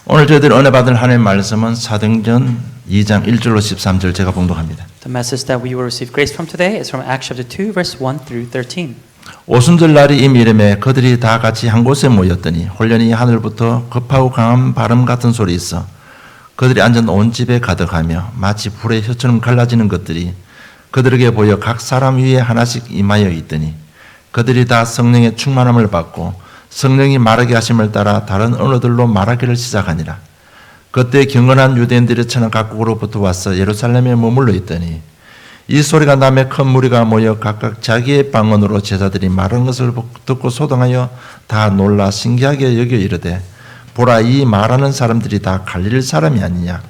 오늘 저희들이 은혜 받을 하나님의 말씀은 사도행전 2장 1절로 13절 제가 봉독합니다. The message that we will receive grace from today is from Acts chapter 2, verse 1 through 13. 오순절 날이 이미 이름에 그들이 다 같이 한 곳에 모였더니 홀련히 하늘부터 급하고 강한 바람 같은 소리 있어 그들이 앉은 온 집에 가득하며 마치 불의 혀처럼 갈라지는 것들이 그들에게 보여 각 사람 위에 하나씩 임하여 있더니 그들이 다 성령의 충만함을 받고 성령이 말하게 하심을 따라 다른 언어들로 말하기를 시작하니라. 그때 경건한 유대인들이 천하 각국으로부터 와서 예루살렘에 머물러 있더니 이 소리가 나며 큰 무리가 모여 각각 자기의 방언으로 제자들이 말하는 것을 듣고 소동하여 다 놀라 신기하게 여겨 이르되 보라 이 말하는 사람들이 다 갈릴 사람이 아니냐.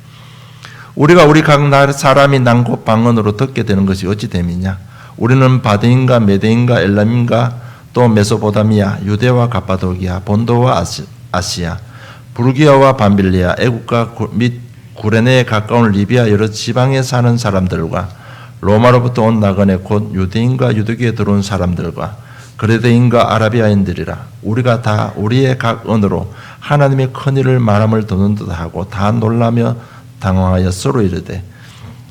우리가 우리 각 사람이 난 곳 방언으로 듣게 되는 것이 어찌 됨이냐. 우리는 바데인가 메데인가 엘람인가 또 메소포타미아 유대와 갑바도기아 본도와 아시아 부르기아와 밤빌리아 애국과 및 구레네에 가까운 리비아 여러 지방에 사는 사람들과 로마로부터 온 나그네 곧 유대인과 유대교에 들어온 사람들과 그레데인과 아라비아인들이라 우리가 다 우리의 각 언어로 하나님의 큰 일을 말함을 듣는 듯하고 다 놀라며 당황하여 서로 이르되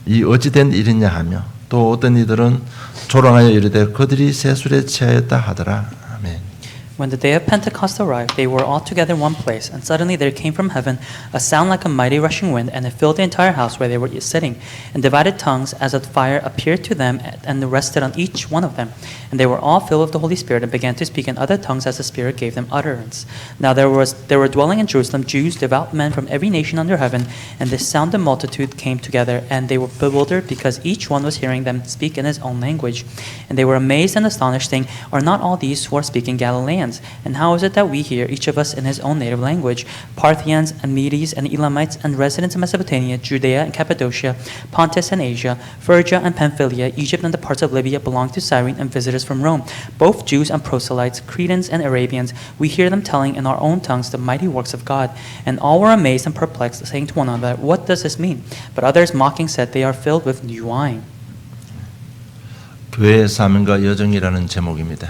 이 어찌된 일이냐 하며 또 어떤 이들은 조롱하여 이르되 그들이 세술에 취하였다 하더라. 아멘. When the day of Pentecost arrived, they were all together in one place, and suddenly there came from heaven a sound like a mighty rushing wind, and it filled the entire house where they were sitting. And divided tongues as of fire appeared to them and rested on each one of them. And they were all filled with the Holy Spirit and began to speak in other tongues as the Spirit gave them utterance. Now there were dwelling in Jerusalem Jews, devout men from every nation under heaven, and this sound and multitude came together, and they were bewildered because each one was hearing them speak in his own language. And they were amazed and astonished, saying, Are not all these who are speaking Galileans? And how is it that we hear, each of us in his own native language, Parthians and Medes and Elamites and residents of Mesopotamia, Judea and Cappadocia, Pontus and Asia, Phrygia and Pamphylia, Egypt and the parts of Libya belong to Cyrene and visitors from Rome, both Jews and proselytes, Cretans and Arabians. We hear them telling in our own tongues the mighty works of God. And all were amazed and perplexed, saying to one another, What does this mean? But others mocking said, They are filled with new wine. 교회의 사명과 여정이라는 제목입니다.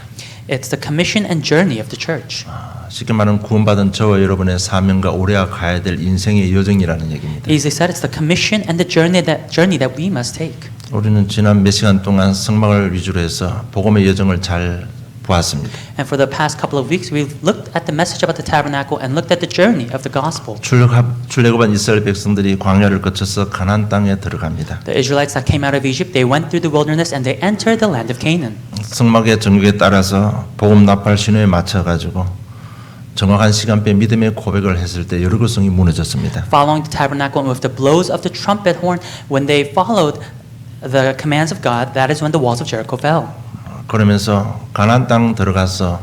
It's the commission and journey of the church. 쉽게 말하면 구원받은 저와 여러분의 사명과 우리가 가야 될 인생의 여정이라는 얘기입니다. Easily said, it's the commission and the journey that we must take. 우리는 지난 몇 시간 동안 성막을 위주로 해서 복음의 여정을 잘 보았습니다. And for the past couple of weeks, we've looked at the message about the tabernacle and looked at the journey of the gospel. 출애굽한 이스라엘 백성들이 광야를 거쳐서 가나안 땅에 들어갑니다. The Israelites that came out of Egypt, they went through the wilderness and they entered the land of Canaan. 성막의 정육에 따라서 복음 납발 신호에 맞춰 가지고 정확한 시간표에 믿음의 고백을 했을 때 여리고성이 무너졌습니다. Following the tabernacle and with the blows of the trumpet horn, when they followed the commands of God, that is when the walls of Jericho fell. 그러면서 가나안 땅 들어가서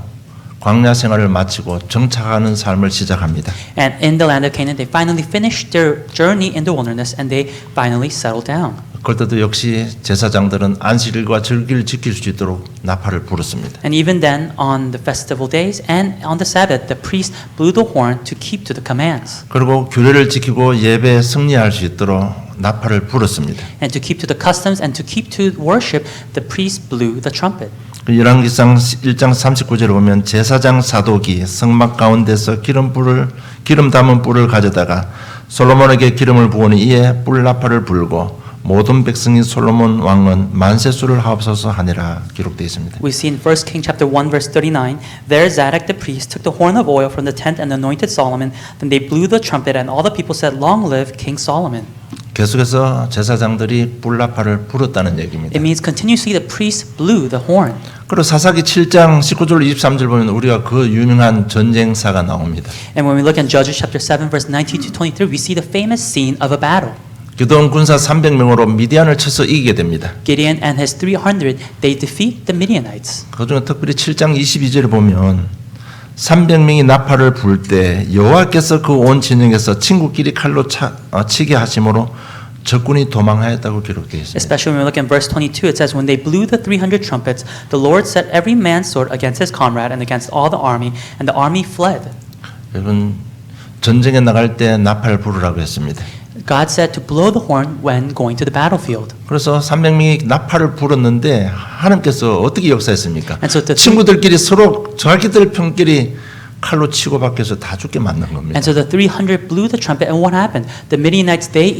광야 생활을 마치고 정착하는 삶을 시작합니다. And in the land of Canaan, they finally finished their journey in the wilderness and they finally settled down. 그때도 역시 제사장들은 안식일과 절기를 지킬 수 있도록 나팔을 불었습니다. And even then, on the festival days and on the Sabbath, the priest blew the horn to keep to the commands. 그리고 규례를 지키고 예배에 승리할 수 있도록 나팔을 불었습니다. And to keep to the customs and to keep to worship, the priest blew the trumpet. 열왕기상 1장 39절에 보면 제사장 사독이 성막 가운데서 기름 담은 뿔을 가져다가 솔로몬에게 기름을 부으니 이에 뿔 나팔을 불고 모든 백성이 솔로몬 왕은 만세수를 하옵소서 하니라 기록되어 있습니다. We see in 1 King chapter 1 verse 39, there Zadok the priest took the horn of oil from the tent and anointed Solomon. Then they blew the trumpet and all the people said, Long live King Solomon. 계속해서 제사장들이 뿔나팔을 불었다는 얘기입니다. It means continuously the priest blew the horn. 그리고 사사기 7장 19절 23절 보면 우리가 그 유명한 전쟁사가 나옵니다. And when we look in Judges chapter 7 verse 19 to 23, we see the famous scene of a battle. 기드온 군사 300명으로 미디안을 쳐서 이기게 됩니다. Gideon and his 300, they defeat the Midianites. 그중에 특별히 7장 22절에 보면 300명이 나팔을 불 때 여호와께서 그 온 진영에서 친구끼리 칼로 치게 하심으로 적군이 도망하였다고 기록되어 있습니다. Especially when we look in verse 22, it says, When they blew the 300 trumpets, the Lord set every man's sword against his comrade and against all the army, and the army fled. 여러분 전쟁에 나갈 때 나팔 부르라고 했습니다. God said to blow the horn when going to the battlefield. 그래서 300명이 나팔을 불었는데 하나님께서 어떻게 역사했습니까? And so 친구들끼리 서로 자기들 편끼리 칼로 치고받겨서 다 죽게 만든 겁니다. And so the 300 blew the trumpet, and what happened? The Midianites, they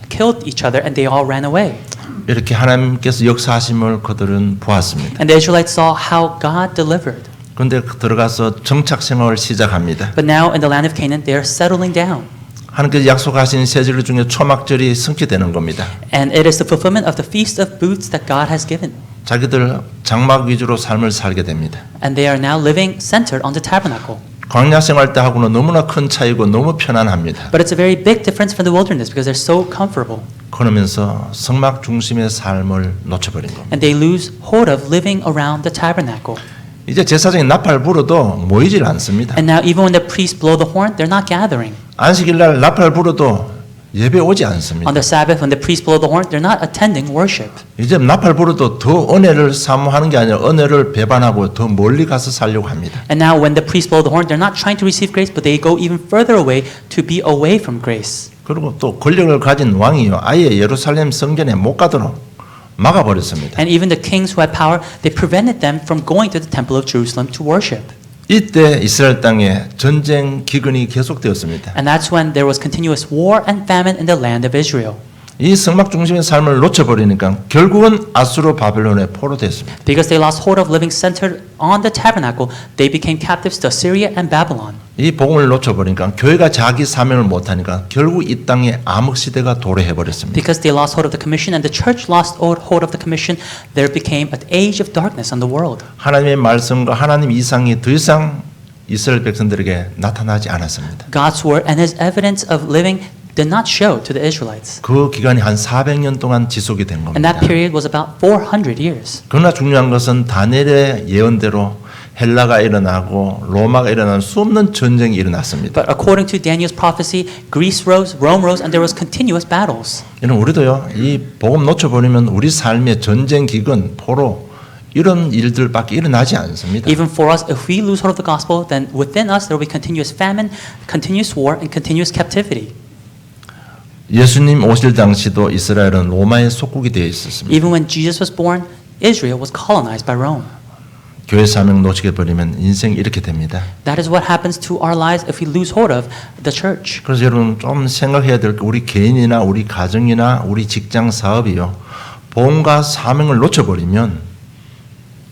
killed each other, and they all ran away. 이렇게 하나님께서 역사하심을 그들은 보았습니다. And the Israelites saw how God delivered. 그런데 들어가서 정착 생활을 시작합니다. But now in the land of Canaan, they are settling down. 하나님께서 약속하신 세절 중에 초막절이 성취되는 겁니다. And it is the fulfillment of the Feast of Booths that God has given. 자기들 장막 위주로 삶을 살게 됩니다. And they are now living centered on the tabernacle. 광야 생활 때하고는 너무나 큰 차이고 너무 편안합니다. But it's a very big difference from the wilderness because they're so comfortable. 그러면서 성막 중심의 삶을 놓쳐버린 겁니다. And they lose hold of living around the tabernacle. 이제 제사장이 나팔 불어도 모이질 않습니다. And now even when the priests blow the horn, they're not gathering. 안식일날 나팔 불어도 예배 오지 않습니다. On the Sabbath, when the priests blow the horn, they're not attending worship. 이제 나팔 불어도 더 은혜를 사모하는 게 아니라 은혜를 배반하고 더 멀리 가서 살려고 합니다. And now when the priests blow the horn, they're not trying to receive grace, but they go even further away to be away from grace. 그리고 또 권력을 가진 왕이요 아예 예루살렘 성전에 못 가도록 막아버렸습니다. And even the kings who had power, they prevented them from going to the temple of Jerusalem to worship. 이때 이스라엘 땅에 전쟁 기근이 계속되었습니다. And that's when there was continuous war and famine in the land of Israel. 이 성막 중심의 삶을 놓쳐버리니까 결국은 아수르 바벨론에 포로됐습니다. Because they lost hold of living centered on the tabernacle, they became captives to Assyria and Babylon. 이 복음을 놓쳐버리니까 교회가 자기 사명을 못하니까 결국 이 땅에 암흑 시대가 도래해버렸습니다. Because they lost hold of the commission and the church lost hold of the commission, there became an age of darkness on the world. 하나님의 말씀과 하나님 이상이 더 이상 이스라엘 백성들에게 나타나지 않았습니다. God's word and his evidence of living did not show to the Israelites. 그 기간이 한 400년 동안 지속이 된 And 겁니다. that period was about 400 years. 그러나 중요한 것은 다니엘의 예언대로 헬라가 일어나고 로마가 일어나는 수없는 전쟁이 일어났습니다. But according to Daniel's prophecy, Greece rose, Rome rose, and there was continuous battles. 여러분 우리도요 이 복음 놓쳐버리면 우리 삶의 전쟁 기근 포로 이런 일들밖에 일어나지 않습니다. Even for us, if we lose hold of the gospel, then within us there will be continuous famine, continuous war, and continuous captivity. 예수님 오실 당시도 이스라엘은 로마의 속국이 되어 있었습니다. Even when Jesus was born, Israel was colonized by Rome. 교회 사명 놓치게 버리면 인생이 이렇게 됩니다. That is what happens to our lives if we lose hold of the church. 그래서 여러분 좀 생각해야 될 게 우리 개인이나 우리 가정이나 우리 직장 사업이요. 복음과 사명을 놓쳐버리면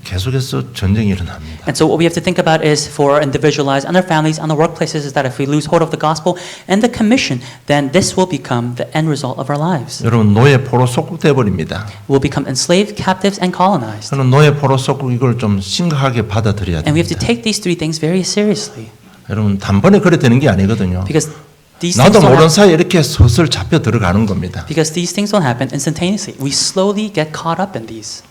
계속해서 전쟁이 일어납니다. And so what we have to think about is for our individual lives and our families and our workplaces is that if we lose hold of the gospel and the commission, then this will become the end result of our lives. 여러분 노예 포로 속국돼 버립니다. We'll become enslaved, captives, and colonized. 저는 노예 포로 속국 이걸 좀 심각하게 받아들여야 And we have to 됩니다. take these three things very seriously. 여러분 단번에 그래 되는 게 아니거든요. Because these things 나도 don't 모르는 happen, 사이에 이렇게 서슬 잡혀 들어가는 겁니다. because these things don't happen instantaneously. We slowly get caught up in these.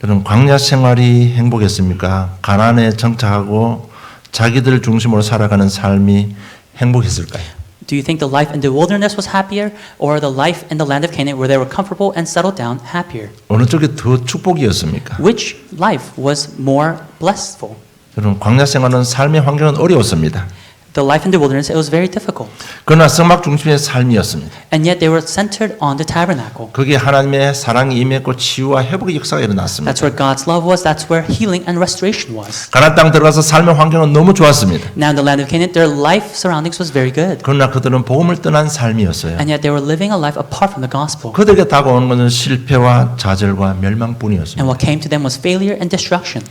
여러분 광야 생활이 행복했습니까? 가나안에 정착하고 자기들 중심으로 살아가는 삶이 행복했을까요? Do you think the life in the wilderness was happier, or the life in the land of Canaan where they were comfortable and settled down happier? 어느 쪽이 더 축복이었습니까? Which life was more blissful? 여러분 광야 생활은 삶의 환경은 어려웠습니다. The life in the wilderness, it was very difficult. 그러나 성막 중심의 삶이었습니다. And yet they were centered on the tabernacle. 거기에 하나님의 사랑이 임했고 치유와 회복의 역사가 일어났습니다. That's where God's love was. That's where healing and restoration was. 가나안 땅 들어가서 삶의 환경은 너무 좋았습니다. Now in the land of Canaan, their life surroundings was very good. 그러나 그들은 복음을 떠난 삶이었어요. And yet they were living a life apart from the gospel. 그들에게 다가오는 것은 실패와 좌절과 And 멸망뿐이었습니다. what came to them was failure and destruction.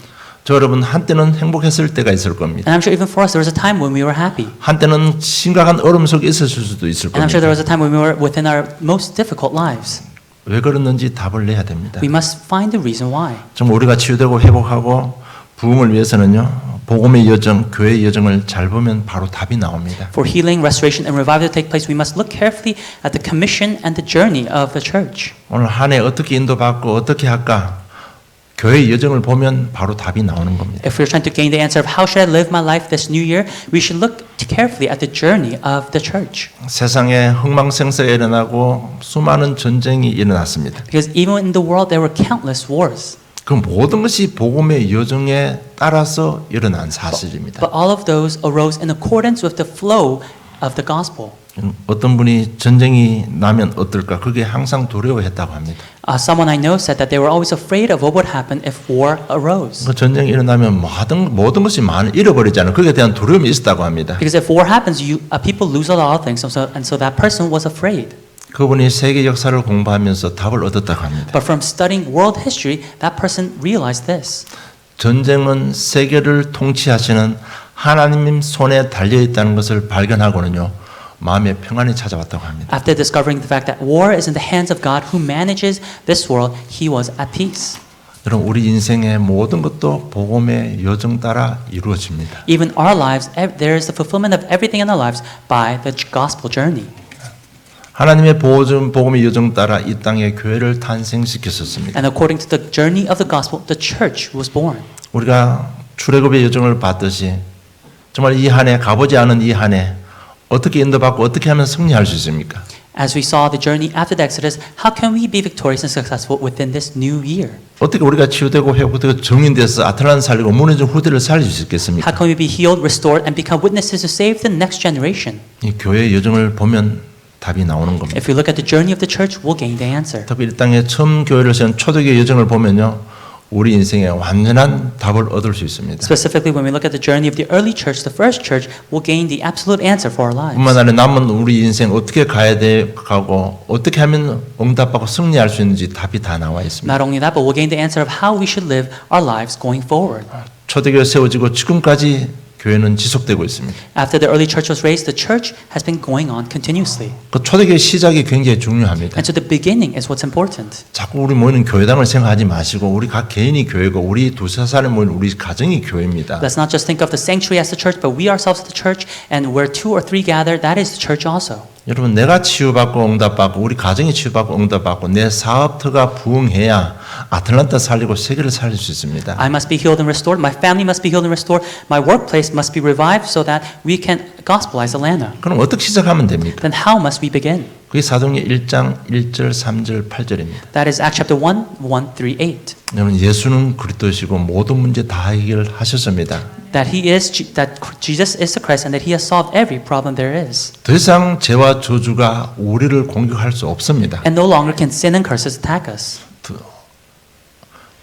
저 여러분 한때는 행복했을 때가 있을 겁니다. And I'm sure even for us, there was a time when we were happy. 한때는 심각한 어려움 속에 있었을 수도 있을 And I'm sure there 겁니다. was a time when we were within our most difficult lives. 왜 그랬는지 답을 내야 됩니다. We must find the reason why. 정말 우리가 치유되고 회복하고 부흥을 위해서는요. 복음의 여정, 교회의 여정을 잘 보면 바로 답이 나옵니다. For healing, restoration, and revival to take place, we must look carefully at the commission and the journey of the church. 오늘 한 해 어떻게 인도받고 어떻게 할까? 교회의 여정을 보면 바로 답이 나오는 겁니다. If we're trying to gain the answer of how should I live my life this new year, we should look carefully at the journey of the church. 세상에 흥망생쇠가 일어나고 수많은 전쟁이 일어났습니다. Because even in the world, there were countless wars. 그 모든 것이 복음의 여정에 따라서 일어난 사실입니다. But all of those arose in accordance with the flow of the gospel. 어떤 분이 전쟁이 나면 어떨까? 그게 항상 두려워했다고 합니다. Someone I know said that they were always afraid of what would happen if war arose. 그 전쟁이 일어나면 모든 것이 잃어버리잖아요. 그에 대한 두려움이 있었다고 합니다. Because if war happens, people lose a lot of things, and so that person was afraid. 그분이 세계 역사를 공부하면서 답을 얻었다고 합니다. But from studying world history, that person realized this. 전쟁은 세계를 통치하시는 하나님 손에 달려 있다는 것을 발견하고는요. 마음의 평안이 찾아왔다고 합니다. After discovering the fact that war is in the hands of God who manages this world, he was at peace. 여러분 우리 인생의 모든 것도 복음의 여정 따라 이루어집니다. Even our lives, there is the fulfillment of everything in our lives by the gospel journey. 하나님의 복음의 여정 따라 이 땅에 교회를 탄생시켰었습니다. And according to the journey of the gospel, the church was born. 우리가 출애굽의 여정을 봤듯이 정말 이 한 해 가보지 않은 이 한 해 어떻게 인도받고 어떻게 하면 승리할 수 있습니까? As we saw the journey after the Exodus, how can we be victorious and successful within this new year? 어떻게 우리가 치유되고 회복되고 정인돼서 아틀란타 살리고 무너진 후대를 살릴 수 있겠습니까? How can we be healed, restored, and become witnesses to save the next generation? 이 교회의 여정을 보면 답이 나오는 겁니다. If we look at the journey of the church, we'll gain the answer. 특히 이 땅에 처음 교회를 세운 초대교회 여정을 보면요. 우리 인생에 완전한 답을 얻을 수 있습니다. Specifically, when we look at the journey of the early church, the first church, we'll gain the absolute answer for our lives. 뿐만 아니라 남은 우리 인생 어떻게 가고 어떻게 하면 응답받고 승리할 수 있는지 답이 다 나와 있습니다. Not only that, but we'll gain the answer of how we should live our lives going forward. 초대교회 세워지고 지금까지 교회는 지속되고 있습니다. After the early church was raised, the church has been going on continuously. 그 초대교회 시작이 굉장히 중요합니다. And so the beginning is what's important. 자꾸 우리 모이는 교회당을 생각하지 마시고 우리 각 개인이 교회고 우리 두세 사람이 모이는 우리 가정이 교회입니다. Let's not just think of the sanctuary as the church, but we ourselves as the church, and where 2 or 3 gather, that is the church also. 여러분 내가 치유받고 응답받고 우리 가정이 치유받고 응답받고 내 사업터가 부흥해야 아틀란타 살리고 세계를 살릴 수 있습니다. I must be healed and restored. My family must be healed and restored. My workplace must be revived so that we can gospelize Atlanta. 그럼 어떻게 시작하면 됩니까? Then how must we begin? 그게 사도행전 1장 1절 3절 8절입니다. That is Acts chapter 1, 1 through 8. 여러분 예수는 그리스도시고 모든 문제 다 해결하셨습니다. That Jesus is the Christ and that he has solved every problem there is. 더 이상 죄와 저주가 우리를 공격할 수 없습니다. And no longer can sin and curses attack us.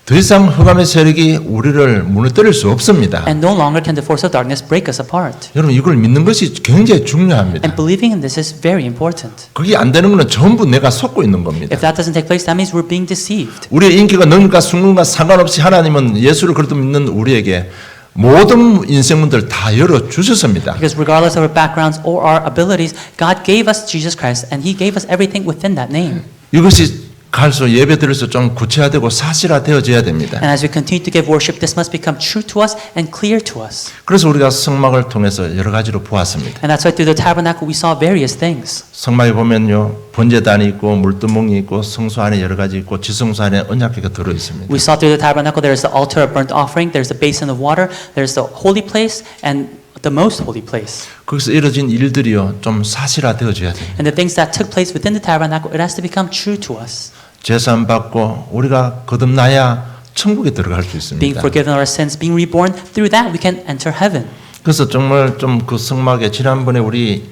더 이상 흑암의 세력이 우리를 무너뜨릴 수 없습니다. And no longer can the force of darkness break us apart. 여러분 이걸 믿는 것이 굉장히 중요합니다. And believing in this is very important. 그게 안 되는 것은 전부 내가 속고 있는 겁니다. If that doesn't take place, that means we're being deceived. 우리의 인기가 능력과 순금과 상관없이 하나님은 예수를 그리스도 믿는 우리에게 모든 인생 문들을 다 열어 주셨습니다. Because regardless of our backgrounds or our abilities, God gave us Jesus Christ and he gave us everything within that name. 이것이 갈수록 예배드려서 좀 구체화되고 사실화되어져야 됩니다. And as we continue to give worship, this must become true to us and clear to us. 그래서 우리가 성막을 통해서 여러 가지로 보았습니다. And that's why through the tabernacle we saw various things. 성막에 보면요 번제단이 있고 물두멍이 있고 성소 안에 여러 가지 있고 지성소 안에 언약궤가 들어 있습니다. We saw through the tabernacle there is the altar of burnt offering, there's the basin of water, there's the holy place, and the most holy place. 거기서 이루어진 일들이요 좀 사실화되어져야 됩니다. And the things that took place within the tabernacle, it has to become true to us. 제사함 받고 우리가 거듭나야 천국에 들어갈 수 Being 있습니다. forgiven our sins, being reborn, through that we can enter heaven. 그래서 정말 좀 그 성막에 지난번에 우리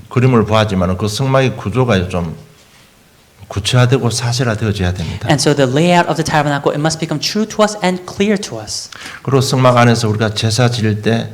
그림을 보았지만 그 성막의 구조가 좀 구체화되고 사실화되어져야 됩니다. And so the layout of the tabernacle, it must become true to us and clear to us. 그리고 성막 안에서 우리가 제사 지낼 때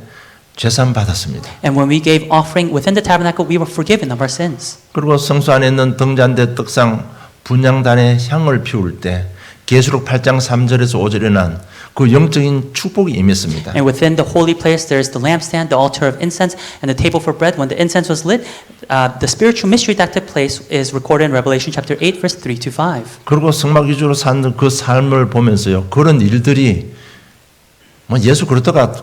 제사함 받았습니다. And when we gave offering within the tabernacle, we were forgiven of our sins. 그리고 성소 안에 있는 등잔대 떡상 분향단에 향을 피울 때 계시록 8장 3절에서 5절에 난 그 영적인 축복이 임했습니다. And within the holy place, there is the lampstand, the altar of incense, and the table for bread. When the incense was lit, the spiritual mystery that took place is recorded in Revelation chapter 8, verse 3 to 5. 그리고 성막 위주로 사는 그 삶을 보면서요. 그런 일들이 뭐 예수 그리스도가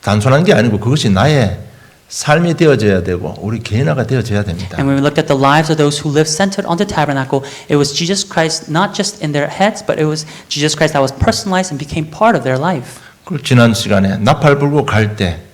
단순한 게 아니고 그것이 나의 삶이 되어져야 되고 우리 개인화가 되어져야 됩니다. And when we looked at the lives of those who lived centered on the tabernacle, it was Jesus Christ not just in their heads, but it was Jesus Christ that was personalized and became part of their life. 그 지난 시간에 나팔 불고 갈 때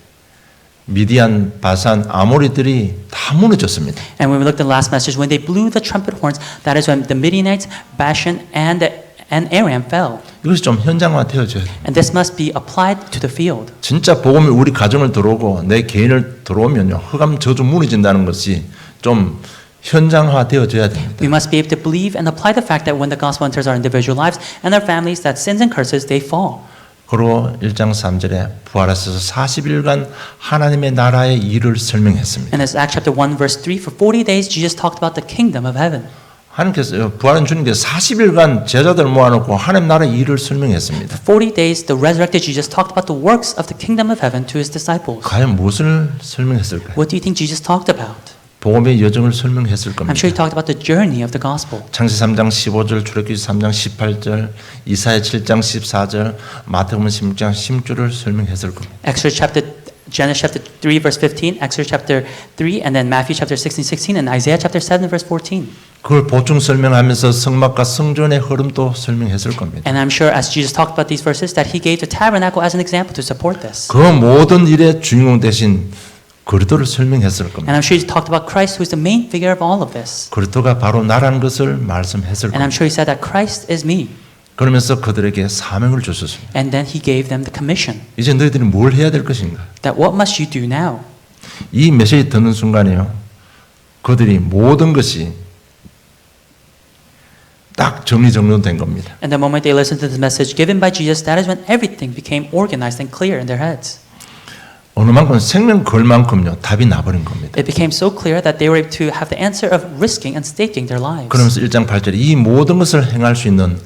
미디안, 바산, 아모리들이 다 무너졌습니다. And when we looked at the last message, when they blew the trumpet horns, that is when the Midianites, Bashan, and the and Aram fell. 이것이 좀 현장화되어져야 돼요. And this must be applied to the field. 진짜 복음이 우리 가정을 들어오고 내 개인을 들어오면요, 흑암 저주 무너진다는 것이 좀 현장화되어져야 됩니다. We must be able to believe and apply the fact that when the gospel enters our individual lives and our families, that sins and curses, they fall. 그리고 1장 3절에 부활하셔서 40일간 하나님의 나라의 일을 설명했습니다. And as Acts chapter 1 verse 3, for 40 days Jesus talked about the kingdom of heaven. 하나님께서 부활한 주님께서 40일간 제자들 모아놓고 하나님 나라의 일을 설명했습니다. 40 days, the resurrected Jesus talked about the works of the kingdom of heaven to his disciples. 과연 무엇을 설명했을까요? What do you think Jesus talked about? 복음의 여정을 설명했을 I'm 겁니다. sure he talked about the journey of the gospel. 창세 3장 15절, 출애굽기 3장 18절, 이사야 7장 14절, 마태복음 16장 16절을 설명했을 겁니다. Genesis chapter 3 verse 15, Exodus chapter 3, and then Matthew chapter 16, and Isaiah chapter 7 verse 14. 그걸 보충 설명하면서 성막과 성전의 흐름도 설명했을 겁니다. And I'm sure as Jesus talked about these verses that he gave the tabernacle as an example to support this. 그 모든 일의 주인공 대신 그리스도를 설명했을 겁니다. And I'm sure he talked about Christ who is the main figure of all of this. 그리스도가 바로 나라는 것을 말씀했을 And I'm 겁니다. sure he said that Christ is me. 그러면서 그들에게 사명을 주셨습니다. And then he gave them the commission. 이제 너희들이 뭘 해야 될 것인가? That what must you do now? 이 메시지 듣는 순간에요, 그들이 모든 것이 딱 정리정돈된 겁니다. And the moment they listened to the message given by Jesus, that is when everything became organized and clear in their heads. 어느 만큼 생명 걸 만큼요 답이 나버린 겁니다. It became so clear that they were able to have the answer of risking and staking their lives. 그러면서 1장 8절에 이 모든 것을 행할 수 있는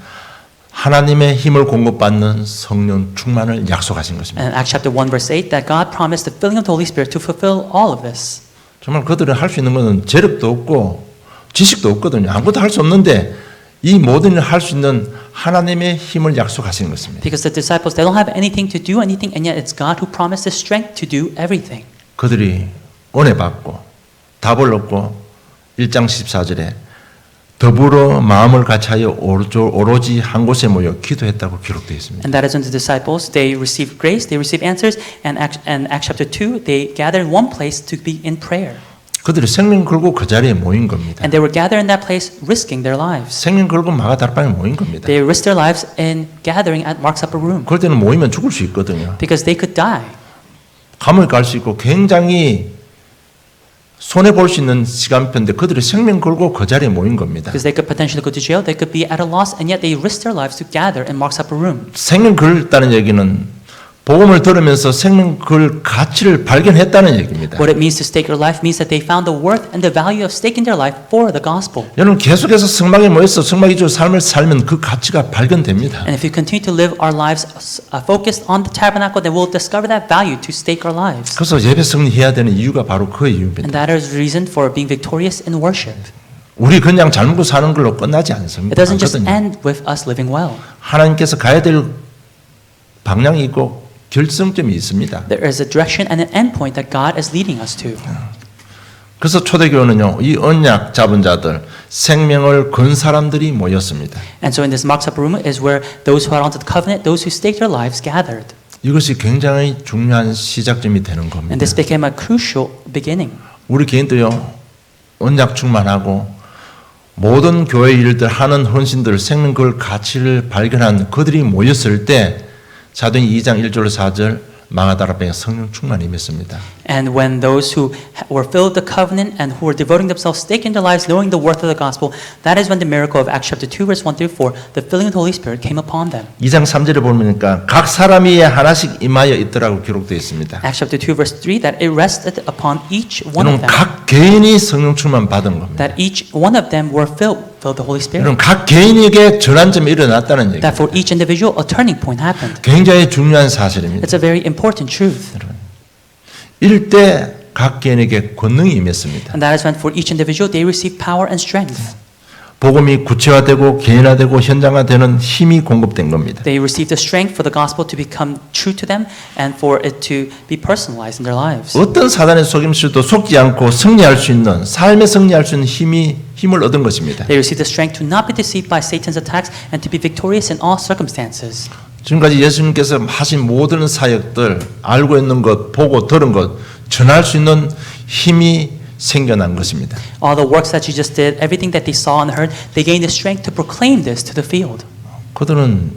하나님의 힘을 공급받는 성령 충만을 약속하신 것입니다. And Acts chapter 1 verse 8 that God promised the filling of the Holy Spirit to fulfill all of this. 정말 그들은 할 수 있는 것은 재력도 없고 지식도 없거든요. 아무것도 할 수 없는데 이 모든 일을 할 수 있는 하나님의 힘을 약속하시는 것입니다. Because the disciples, they don't have anything to do anything, and yet it's God who promised the strength to do everything. 그들이 은혜 받고 답을 얻고 1장 14절에 더불어 마음을 같이하여 오로지 한 곳에 모여 기도했다고 기록되어 있습니다. And that is when the disciples, they received grace, they received answers, and Acts chapter 2, they gathered in one place to be in prayer. 그들이 생명 걸고 그 자리에 모인 겁니다. And they were gathered in that place, risking their lives. 생명 걸고 마가다락방에 모인 겁니다. They risked their lives in gathering at Mark's upper room. 그럴 때는 모이면 죽을 수 있거든요. Because they could die. 감옥에 갈 수 있고 굉장히 손해 볼 수 있는 시간표인데 그들이 생명 걸고 그 자리에 모인 겁니다. Because they could potentially go to jail, they could be at a loss, and yet they risked their lives to gather in Mark's upper room. 생명 걸었다는 얘기는 복음을 들으면서 생명 걸 가치를 발견했다는 얘기입니다. What it means to stake your life means that they found the worth and the value of staking their life for the gospel. 여러분 계속해서 성막에 모여서 성막이죠 삶을 살면 그 가치가 발견됩니다. And if we continue to live our lives focused on the tabernacle, then we'll discover that value to stake our lives. 그래서 예배 승리해야 되는 이유가 바로 그 이유입니다. And that is the reason for being victorious in worship. 우리 그냥 잘 먹고 사는 걸로 끝나지 않습니다. It doesn't just 않거든요. end with us living well. 하나님께서 가야 될 방향이 있고 결승점이 있습니다. There is a direction and an end point that God is leading us to. 그래서 초대교회는요, 이 언약 잡은 자들, 생명을 건 사람들이 모였습니다. And so in this Mark's upper room is where those who are onto the covenant, those who staked their lives gathered. 이것이 굉장히 중요한 시작점이 되는 겁니다. And this became a crucial beginning. 우리 개인도요, 언약 충만하고 모든 교회 일들 하는 헌신들, 생명 걸 가치를 발견한 그들이 모였을 때 사도행 2장 1절 4절 마가다락방에 성령 충만이 임했습니다. And when those who were filled with the covenant and who were devoting themselves, staking their lives, knowing the worth of the gospel, that is when the miracle of Acts chapter 2 verse 1 through 4, the filling of the Holy Spirit came upon them. 2장 3절에 보니까 각 사람이 하나씩 임하여 있더라고 기록되어 있습니다. Acts chapter 2 verse 3, that it rested upon each one of 여러분 them. 각 개인이 성령 충만 받은 겁니다. That each one of them were filled with the Holy Spirit. 여러분 각 개인에게 전환점이 일어났다는 얘기입니다. That for each individual a turning point happened. 굉장히 중요한 사실입니다. It's a very important truth. 이럴 때 각 개인에게 권능이 임했습니다. And that is when for each individual they receive power and strength. 복음이 구체화되고 개인화되고 현장화되는 힘이 공급된 겁니다. They receive the strength for the gospel to become true to them and for it to be personalized in their lives. 어떤 사단의 속임수도 속지 않고 승리할 수 있는 삶에 승리할 수 있는 힘을 얻은 것입니다. They receive the strength to not be deceived by Satan's attacks and to be victorious in all circumstances. 지금까지 예수님께서 하신 모든 사역들 알고 있는 것, 보고 들은 것 전할 수 있는 힘이 생겨난 것입니다. All the works that Jesus did, everything that they saw and heard, they gained the strength to proclaim this to the field. 그들은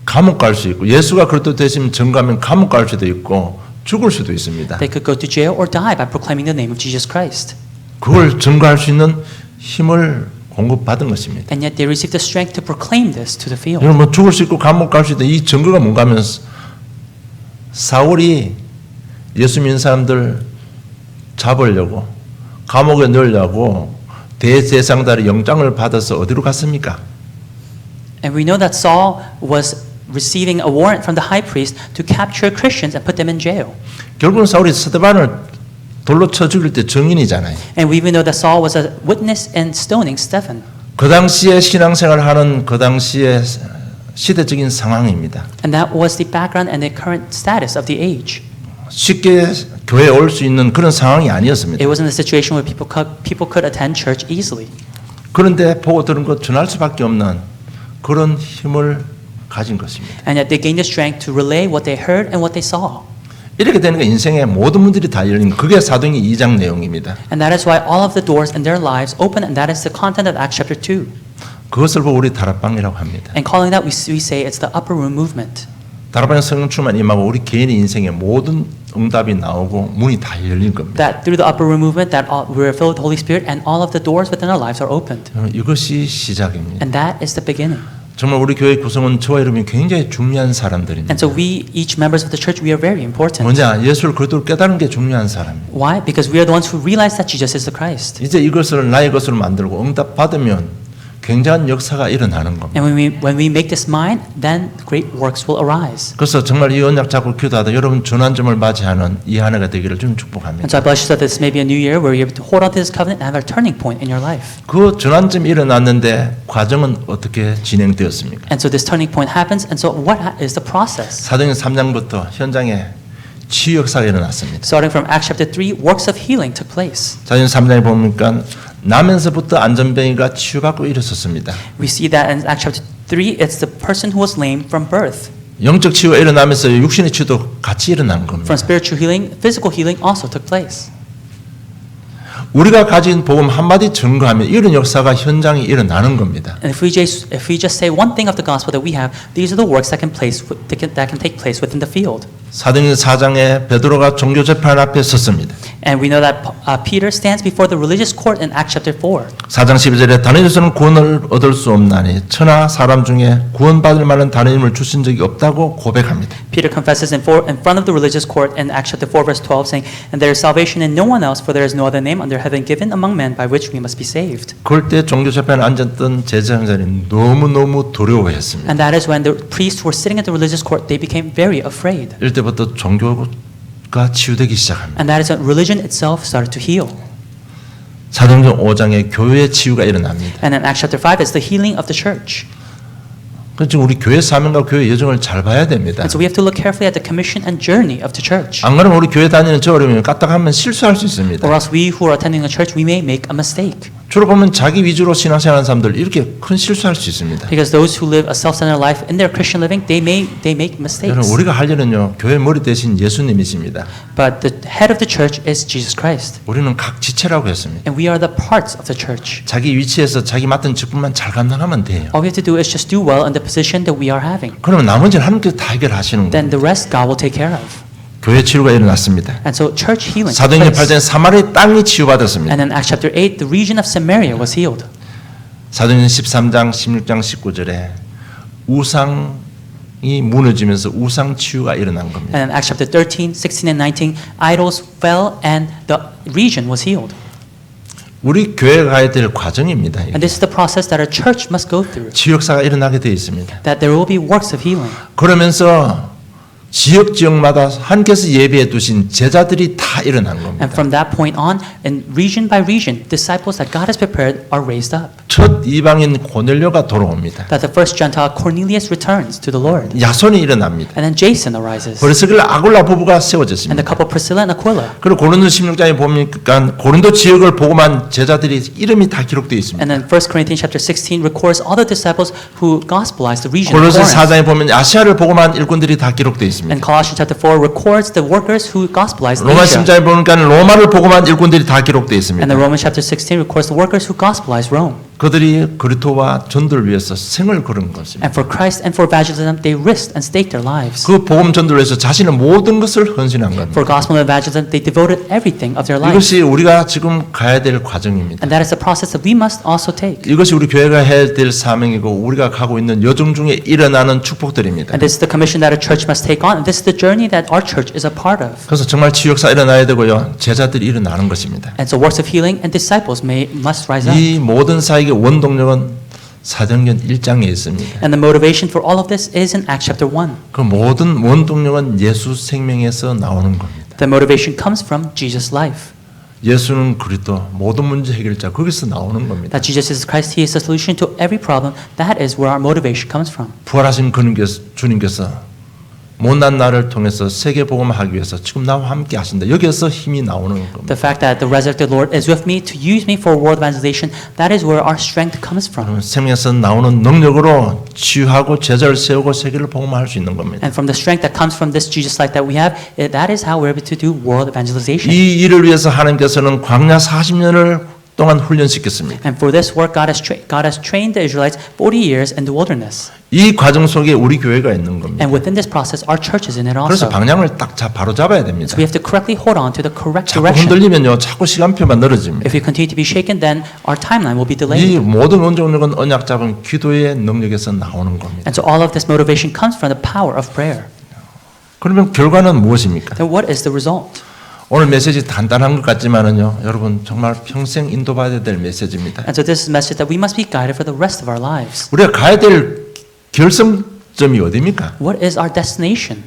감옥 갈 수 있고 예수가 그리스도 되시면 전가하면 감옥 갈 수도 있고 죽을 수도 있습니다. They could go to jail or die by proclaiming the name of Jesus Christ. 그걸 전가할 수 있는 힘을 공급받은 것입니다. And yet they received the strength to proclaim this to the field. 여러분 뭐 죽을 수 있고 감옥 갈 수 있다. 이 증거가 뭔가 하면 사울이 예수 믿는 사람들 잡으려고 감옥에 넣으려고 대제사장들의 영장을 받아서 어디로 갔습니까? And we know that Saul was receiving a warrant from the high priest to capture Christians and put them in jail. 결국은 사울이 스데반을 돌로 쳐 죽일 때 증인이잖아요. And we even know that Saul was a witness in stoning Stephen. 그 당시에 신앙생활을 하는 그 당시의 시대적인 상황입니다. And that was the background and the current status of the age. 쉽게 교회에 올 수 있는 그런 상황이 아니었습니다. It wasn't a situation where people could attend church easily. 그런데 보고 들은 것 전할 수밖에 없는 그런 힘을 가진 것입니다. And yet they gained the strength to relay what they heard and what they saw. 이렇게 되는 게 인생의 모든 문들이 다 열린 그게 사도행전 2장 내용입니다. And that is why all of the doors in their lives open, and that is the content of Acts chapter 2. 그것을 보고 우리 다락방이라고 합니다. And calling that, we say it's the upper room movement. 다락방에 성령 충만 임하고 우리 개인의 인생의 모든 응답이 나오고 문이 다 열린 겁니다. That through the upper room movement, that we're filled with the Holy Spirit, and all of the doors within our lives are opened. 이것이 시작입니다. And that is the beginning. 정말 우리 교회 구성원 저와 여러분이 굉장히 중요한 사람들입니다. And so we, each members of the church, we are very important. 뭐냐? 예수를 그리스도로 깨달은 게 중요한 사람입니다. Why? Because we are the ones who realize that Jesus is the Christ. 이제 이것을 나의 것으로 만들고 응답 받으면 굉장한 역사가 일어나는 겁니다. And when we make this mind, then great works will arise. 그래서 정말 이 언약 잡고 기도하다 여러분 전환점을 맞이하는 이 한 해가 되기를 좀 축복합니다. And so I bless you that this may be a new year where you're able to hold on to this covenant and have a turning point in your life. 그 전환점이 일어났는데 과정은 어떻게 진행되었습니까? And so this turning point happens, and so what is the process? 사도행전 3장부터 현장에 치유 역사가 일어났습니다. Starting from Acts chapter 3, works of healing took place. 사도행전 3장에 보니까 나면서부터 안전병이가 치유받고 일어섰습니다. We see that in Acts chapter 3, it's the person who was lame from birth. 영적 치유가 일어나면서 육신의 치유도 같이 일어난 겁니다. From spiritual healing, physical healing also took place. 우리가 가진 복음 한마디 증거하면 이런 역사가 현장에 일어나는 겁니다. And if we just say one thing of the gospel that we have, these are the works that can take place within the field. 사도행전 4장에 베드로가 종교 재판 앞에 섰습니다. And we know that Peter stands before the religious court in Acts chapter 4. 4장 12절에 다니엘서는 구원을 얻을 수 없나니 천하 사람 중에 구원받을 만한 다른 힘을 주신 적이 없다고 고백합니다. Peter confesses in front of the religious court in Acts chapter 4 verse 12 saying, "And there is salvation in no one else, for there is no other name under heaven given among men by which we must be saved." 그럴 때 종교 재판에 앉았던 제사장들이 너무너무 두려워했습니다. And that is when the priests were sitting at the religious court, they became very afraid. 이럴 때부터 종교가 치유되기 시작합니다. And that is when religion itself started to heal. 사도행전 5장에 교회의 치유가 일어납니다. And in Acts chapter 5 is the healing of the church. 그래서 우리 교회 사명과 교회 여정을 잘 봐야 됩니다. And so we have to look carefully at the commission and journey of the church. 안 그러면 우리 교회 다니는 저 어려우면 까딱하면 실수할 수 있습니다. Or else we who are attending the church, we may make a mistake. 주로 보면 자기 위주로 신앙생활하는 사람들 이렇게 큰 실수할 수 있습니다. Because those who live a self-centered life in their Christian living, they make mistakes. 여러분 우리가 할 일은요 교회 머리 대신 예수님이십니다. But the head of the church is Jesus Christ. 우리는 각 지체라고 했습니다. And we are the parts of the church. 자기 위치에서 자기 맡은 직분만 잘 감당하면 돼요. All we have to do is just do well in the position that we are having. 그러면 나머지는 하나님께서 다 해결하시는 Then 거예요. the rest God will take care of. 교회 치유가 일어났습니다. And so church healing took 사도행전 place. 8장에 사마리아 땅이 치유받았습니다. And in Acts chapter 8, the region of Samaria was healed. 사도행전 13장, 16장, 19절에 우상이 무너지면서 우상 치유가 일어난 겁니다. And in Acts chapter 13, 16, and 19, idols fell and the region was healed. 우리 교회가 가야 될 과정입니다. And this is the process that our church must go through. 치유 역사가 일어나게 되어 있습니다. That there will be works of healing. 그러면서 지역마다 하나님께서 예비해 두신 제자들이 다 일어난 겁니다. And from that point on, in region by region, disciples that God has prepared are raised up. 첫 이방인 고넬료가 돌아옵니다. That the first Gentile Cornelius returns to the Lord. 야손이 일어납니다. And then Jason arises. 브리스길라 아굴라 부부가 And the 세워졌습니다. couple Priscilla and Aquila. 그리고 고린도 16장에 보니까 고린도 지역을 보고만 제자들이 이름이 다 기록되어 있습니다. And then 1 Corinthians chapter 16 records all the disciples who gospelized the region of 고린도 Corinth. 4장에 보면 아시아를 보고만 일꾼들이 다 기록되어 있습니다. And Colossians chapter 4 records the workers who gospelized 로마 Asia. 10장에 보니까 로마를 보고만 일꾼들이 다 기록되어 있습니다. And the Romans chapter 16 records the workers who gospelized Rome. 그들이 그리스도와 전도를 위해서 생을 걸은 것입니다. And for Christ and for evangelism, they risked and staked their lives. 그 복음 전도를 위해서 자신의 모든 것을 헌신한 겁니다. For gospel and evangelism, they devoted everything of their lives. 이것이 우리가 지금 가야 될 과정입니다. And that is the process that we must also take. 이것이 우리 교회가 해야 될 사명이고 우리가 가고 있는 여정 중에 일어나는 축복들입니다. And this is the commission that a church must take on. And this is the journey that our church is a part of. 그래서 정말 치유역사 일어나야 되고요. 제자들이 일어나는 것입니다. And so works of healing and disciples must rise up. 이 모든 사역의 원동력은 사도행전 1장에 있습니다. And the motivation for all of this is in Acts chapter 1. 그 모든 원동력은 예수 생명에서 나오는 겁니다. The motivation comes from Jesus' life. 예수는 그리스도 모든 문제 해결자 거기서 나오는 겁니다. That Jesus is Christ, He is the solution to every problem. That is where our motivation comes from. 부활하신 주님께서 못난 나를 통해서 세계 복음하기 위해서 지금 나와 함께 하신다. 여기에서 힘이 나오는 겁니다. The fact that the resurrected Lord is with me to use me for world evangelization, that is where our strength comes from. 생명에서 나오는 능력으로 치유하고 제자를 세우고 세계를 복음할 수 있는 겁니다. And from the strength that comes from this Jesus life that we have, that is how we're able to do world evangelization. 이 일을 위해서 하나님께서는 광야 40년을 동안 훈련시켰습니다. And for this work, God has trained the Israelites 40 years in the wilderness. 이 과정 속에 우리 교회가 있는 겁니다. And within this process, our church is in it 그래서 also. 방향을 딱 바로 잡아야 됩니다. So we have to correctly hold on to the correct 자꾸 direction. 흔들리면요, 자꾸 시간표만 늘어집니다. If we continue to be shaken, then our timeline will be 이 delayed. 모든 원동력은 언약 잡은 기도의 능력에서 나오는 겁니다. And so all of this motivation comes from the power of prayer. 그러면 결과는 무엇입니까? Then what is the result? 오늘 메시지 단단한 것 같지만은요, 여러분 정말 평생 인도받아야 될 메시지입니다. And so this is a message that we must be guided for the rest of our lives. 우리가 가야 될 결승점이 어디입니까? What is our destination?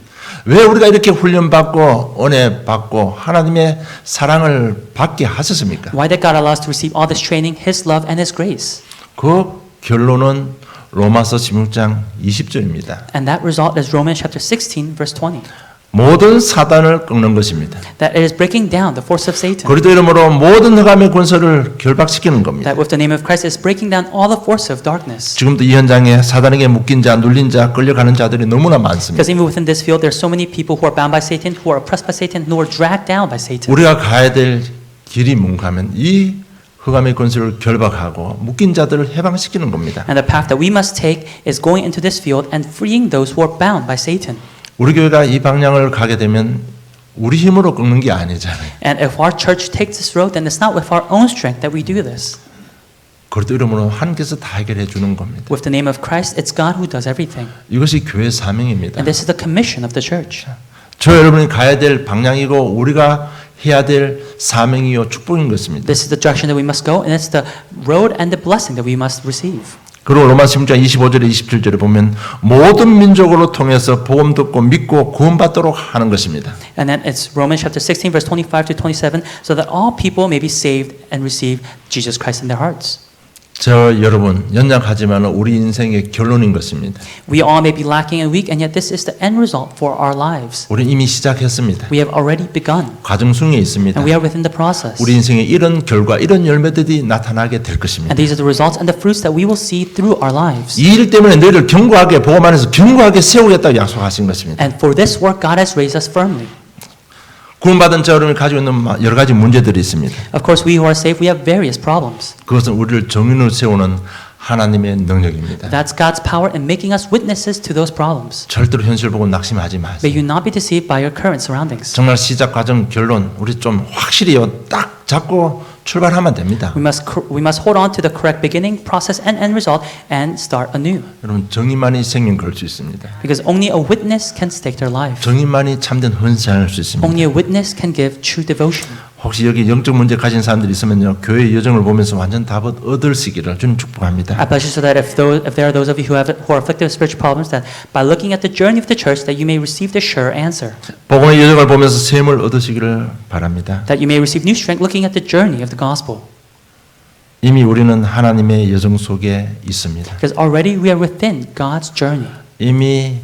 왜 우리가 이렇게 훈련받고 은혜 받고 하나님의 사랑을 받게 하셨습니까? Why did God allow us to receive all this training, His love and His grace? 그 결론은 로마서 16장 20절입니다. And that result is Romans chapter 16, verse 20. 모든 사단을 꺾는 것입니다. That it is breaking down the force of Satan. 그리스도 이름으로 모든 흑암의 권세를 결박시키는 겁니다. That with the name of Christ is breaking down all the force of darkness. 지금도 이 현장에 사단에게 묶인 자, 눌린 자, 끌려가는 자들이 너무나 많습니다. Because even within this field, there are so many people who are bound by Satan, who are oppressed by Satan, who are dragged down by Satan. 우리가 가야 될 길이 뭔가 하면 이 흑암의 권세를 결박하고 묶인 자들을 해방시키는 겁니다. And the path that we must take is going into this field and freeing those who are bound by Satan. 우리 교회가 이 방향을 가게 되면 우리 힘으로 꺾는 게 아니잖아요. And if our church takes this road, then it's not with our own strength that we do this. 그리스도 이름으로 하나님께서 다 해결해 주는 겁니다. With the name of Christ, it's God who does everything. 이것이 교회 사명입니다. And this is the commission of the church. 저 여러분이 가야 될 방향이고 우리가 해야 될 사명이요 축복인 것입니다. This is the direction that we must go, and it's the road and the blessing that we must receive. 그리고 로마서 16장 25절에 27절에 보면 모든 민족으로 통해서 복음 듣고 믿고 구원받도록 하는 것입니다. And then it's Romans chapter 16, verse 25 to 27, so that all people may be saved and receive Jesus Christ in their hearts. 저 여러분 연약하지만 우리 인생의 결론인 것입니다. We all may be lacking and weak, and yet this is the end result for our lives. 우리 이미 시작했습니다. We have already begun, 과정 중에 있습니다. and we are within the process. 우리 인생에 이런 결과, 이런 열매들이 나타나게 될 것입니다. And these are the results and the fruits that we will see through our lives. 이 일 때문에 너희를 견고하게 복음 안에서 견고하게 세우겠다고 약속하신 것입니다. And for this work, God has raised us firmly. 구원받은 자 여러분이 가지고 있는 여러 가지 문제들이 있습니다. Of course, we who are saved, we have various problems. 그것은 우리를 정인으로 세우는 하나님의 능력입니다. That's God's power in making us witnesses to those problems. 절대로 현실 보고 낙심하지 마세요. May you not be deceived by your current surroundings. 정말 시작 과정 결론 우리 좀 확실히 딱 잡고 출발하면 됩니다. We must hold on to the correct beginning, process, and end result, and start anew. 여러분 정의만이 생명 걸 수 있습니다. Because only a witness can stake their life. 정의만이 참된 헌신할 수 있습니다. Only a witness can give true devotion. 혹시 여기 영적 문제 가진 사람들이 있으면요 교회 여정을 보면서 완전 답을 얻을 수 있기를 주님 축복합니다. I bless you so that if there are those of you who are afflicted with spiritual problems, that by looking at the journey of the church, that you may receive the sure answer. 복음의 여정을 보면서 셈을 얻으시기를 바랍니다. That you may receive new strength looking at the journey of the gospel. 이미 우리는 하나님의 여정 속에 있습니다. Because already we are within God's journey. 이미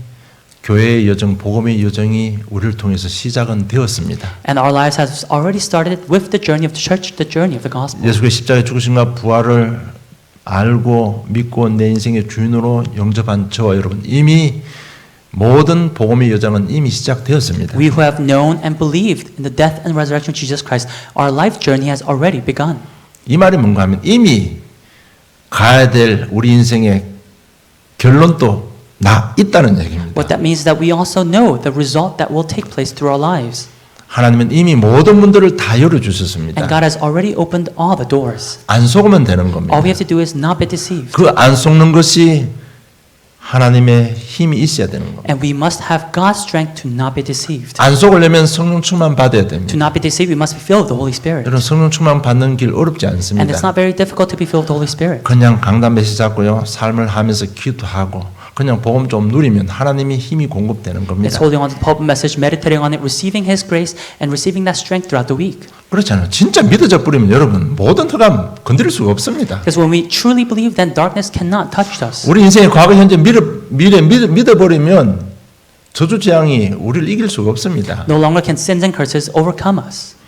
교회의 여정, 복음의 여정이 우리를 통해서 시작은 되었습니다. And our lives have already started with the journey of the church, the journey of the gospel. 예수의 십자가의 죽으심과 부활을 알고 믿고 내 인생의 주인으로 영접한 저와 여러분 이미 모든 복음의 여정은 이미 시작되었습니다. We who have known and believed in the death and resurrection of Jesus Christ, our life journey has already begun. 이 말이 뭔가 하면 이미 가야 될 우리 인생의 결론도 있다는 얘기입니다. What that means is that we also know the result that will take place through our lives. 하나님은 이미 모든 문들을 다 열어주셨습니다. And God has already opened all the doors. 안 속으면 되는 겁니다. All we have to do is not be deceived. 그 안 속는 것이 하나님의 힘이 있어야 되는 겁니다. And we must have God's strength to not be deceived. 안 속으려면 성령 충만 받아야 To 됩니다. not be deceived, we must be filled with the Holy Spirit. 여러분 성령 충만 받는 길 어렵지 And it's 않습니다. not very difficult to be filled with the Holy Spirit. 그냥 강단 메시지 잡고요. 삶을 하면서 기도하고 그냥 복음 좀 누리면 하나님의 힘이 공급되는 It's 겁니다. holding on to the pulpit message, meditating on it, receiving His grace, and receiving that strength throughout the week. 그렇잖아요. 진짜 믿어져 버리면 여러분 모든 흑암 건드릴 수가 없습니다. Because when we truly believe, then darkness cannot touch us. 우리 인생의 과거, 현재, 미래 믿어버리면 저주 재앙이 우리를 이길 수가 없습니다. No longer can sins and curses overcome us.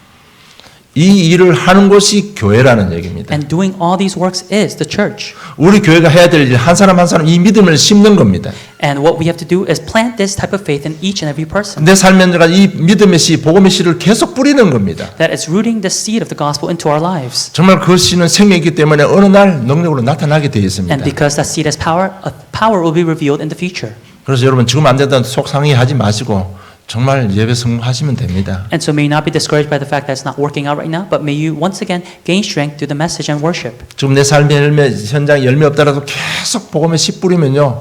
이 일을 하는 곳이 교회라는 얘기입니다. And doing all these works is the church. 우리 교회가 해야 될 일 한 사람 한 사람 이 믿음을 심는 겁니다. And what we have to do is plant this type of faith in each and every person. 내 삶에 내가 이 믿음의 씨, 복음의 씨를 계속 뿌리는 겁니다. That is rooting the seed of the gospel into our lives. 정말 그 씨는 생명이기 때문에 어느 날 능력으로 나타나게 되어 있습니다. And because that seed has power, power will be revealed in the future. 그래서 여러분 지금 안 된다는 속상해하지 마시고 정말 예배 성공하시면 됩니다. And so may you not be discouraged by the fact that it's not working out right now, but may you once again gain strength through the message and worship. 지금 내 삶의 열매, 현장 열매 없더라도 계속 복음의 씨 뿌리면요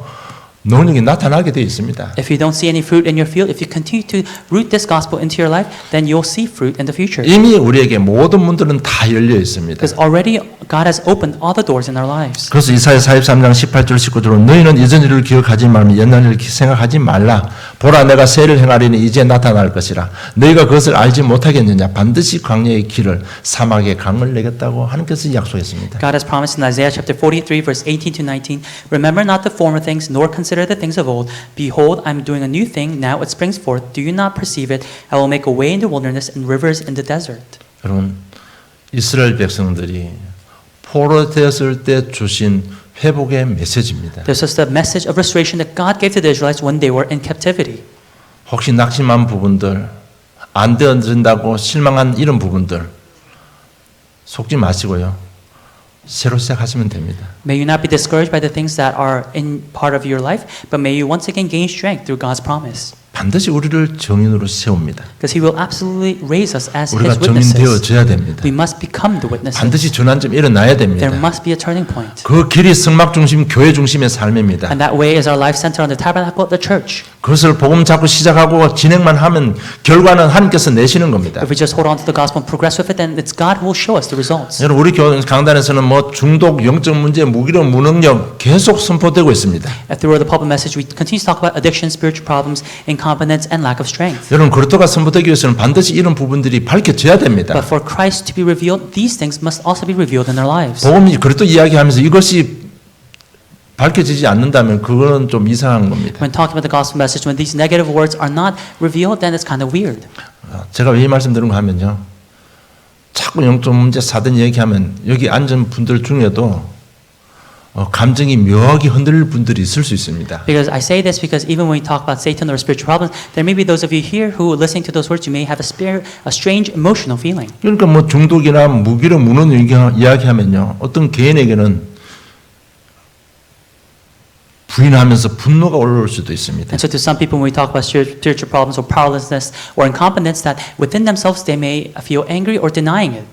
능력이 나타나게 되어 있습니다. If you don't see any fruit in your field, if you continue to root this gospel into your life, then you'll see fruit in the future. 이미 우리에게 모든 문들은 다 열려 있습니다. Because already God has opened all the doors in our lives. 그래서 이사야 43장 18절 19절로 너희는 이전 일을 기억하지 말며 옛날 일을 생각하지 말라. 보라 내가 새를 행하리니 이제 나타날 것이라. 너희가 그것을 알지 못하겠느냐. 반드시 광야의 길을 사막의 강을 내겠다고 하나님께서 약속했습니다. God has promised in Isaiah chapter 43 verse 18 to 19, remember not the former things, nor consider the things of old. Behold, I am doing a new thing, now it springs forth. Do you not perceive it? I will make a way in the wilderness and rivers in the desert. 여러분 이스라엘 백성들이 포로되었을 때 주신 회복의 메시지입니다. This is the message of restoration that God gave to the Israelites when they were in captivity. 혹시 낙심한 부분들, 안 되어진다고 실망한 이런 부분들 속지 마시고요. 새로 시작하시면 됩니다. May you not be discouraged by the things that are in part of your life, but may you once again gain strength through God's promise. 반드시 우리를 증인으로 세웁니다. Because He will absolutely raise us as 우리가 His 증인 witnesses. 되어져야 됩니다. We must become the witnesses. 반드시 전환점이 일어나야 됩니다. There must be a turning point. 그 길이 성막 중심, 교회 중심의 삶입니다. And that way is our life center on the tabernacle, the church. 그것을 복음 잡고 시작하고 진행만 하면 결과는 하나님께서 내시는 겁니다. If we just hold on to the gospel and progress with it, then it's God who will show us the results. 여러분 우리 강단에서는 뭐 중독, 영적 문제, 무기력, 무능력 계속 선포되고 있습니다. And through the pulpit message, we continue to talk about addiction, spiritual problems, incompetence, and lack of strength. 여러분 그리스도가 선포되기 위해서는 반드시 이런 부분들이 밝혀져야 됩니다. But for Christ to be revealed, these things must also be revealed in our lives. 복음이 그리스도 이야기하면서 이것이 밝혀지지 않는다면 그거는 좀 이상한 겁니다. When talking about the gospel message, when these negative words are not revealed, then it's kind of weird. 제가 왜 이 말씀 드린 거 하면요. 자꾸 영적 문제 사든 얘기하면 여기 앉은 분들 중에도 감정이 묘하게 흔들릴 분들이 있을 수 있습니다. Because I say this because even when we talk about Satan or spiritual problems, there may be those of you here who, listening to those words, you may have a strange emotional feeling. 그러니까 뭐 중독이나 무기력, 무능 이야기하면요. 어떤 개인에게는 부인하면서 분노가 올라올 수도 있습니다. And so to some people, when we talk about spiritual problems or powerlessness or incompetence, that within themselves they may feel angry or denying it.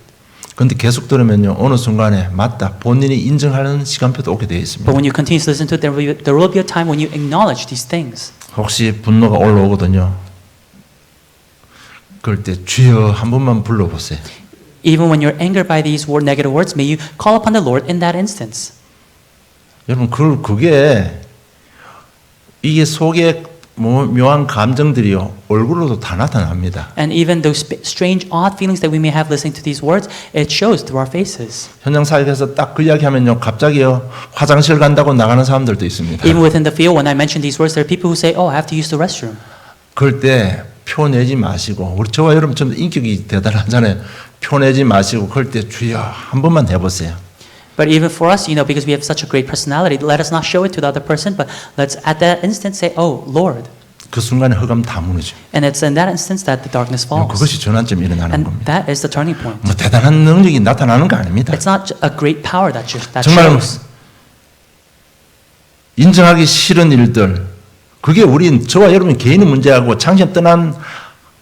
그런데 계속 들으면요. 어느 순간에 맞다. 본인이 인정하는 시간표도 오게 되어 있습니다. But when you continue to listen to it, there will be a time when you acknowledge these things. 혹시 분노가 올라오거든요. 그럴 때 주여 한 번만 불러보세요. Even when you're angered by these negative words, may you call upon the Lord in that instance. 여러분 그게 이게 속에 묘한 감정들이요 얼굴로도 다 나타납니다. And even those strange, odd feelings that we may have listening to these words, it shows through our faces. 현장 사역에서 딱 그 이야기하면요 갑자기요 화장실 간다고 나가는 사람들도 있습니다. Even within the field, when I mention these words, there are people who say, "Oh, I have to use the restroom." 그럴 때 표내지 마시고 우리 저와 여러분 좀 인격이 대단하잖아요. 표내지 마시고 그럴 때 주여 한 번만 해보세요. But even for us, because we have such a great personality, let us not show it to the other person, but let's at that instant say, "Oh, Lord." 그 순간에 흑암 다 무너져. And it's in that instance that the darkness falls. 그것이 전환점이 일어나는 And 겁니다. that is the turning point. 뭐 대단한 능력이 나타나는 거 아닙니다. It's not a great power that 정말 shows. 인정하기 싫은 일들, 그게 저와 여러분 개인의 문제하고 창세전 떠난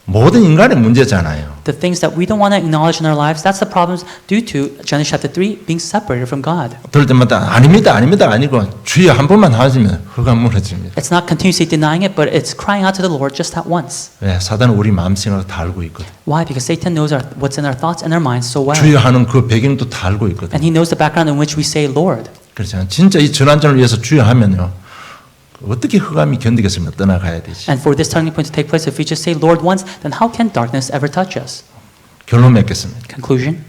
모든 인간의 문제잖아요. The things that we don't want to acknowledge in our lives, that's the problems due to Genesis chapter 3 being separated from God. 들을 때마다 아닙니다 아니고 주여 한 번만 하시면 흙가 무너집니다. It's not continuously denying it, but it's crying out to the Lord just at once. 왜? 사단은 우리 마음 생각을 다 알고 있거든. Why? Because Satan knows what's in our thoughts and our minds so well. 주여 하는 그 배경도 다 알고 있거든. And he knows the background in which we say Lord. 그렇잖아요. 진짜 이 전환전을 위해서 주여 하면요. 어떻게 흑암이 견디겠습니까? 떠나가야 되지. And for this turning point to take place, if we just say Lord once, then how can darkness ever touch us? 결론 맺겠습니다. Conclusion.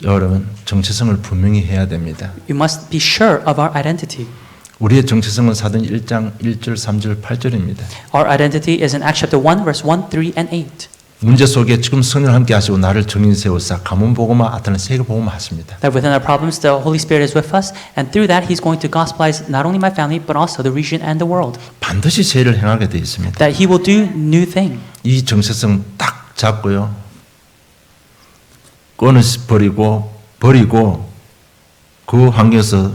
여러분 정체성을 분명히 해야 됩니다. We must be sure of our identity. 우리의 정체성은 사도행 1장 1절 3절 8절입니다. Our identity is in Acts chapter 1, verse 1, 3, and 8. 문제 속에 지금 성령을 함께 하시고 나를 정인 세우사 가문 복음화 아틀란 세계 복음화 하십니다. That within our problems, the Holy Spirit is with us, and through that, He's going to gospelize not only my family, but also the region and the world. 반드시 죄를 행하게 되어 있습니다. That He will do new thing. 이 정체성 딱 잡고요. 끊어버리고 그 환경에서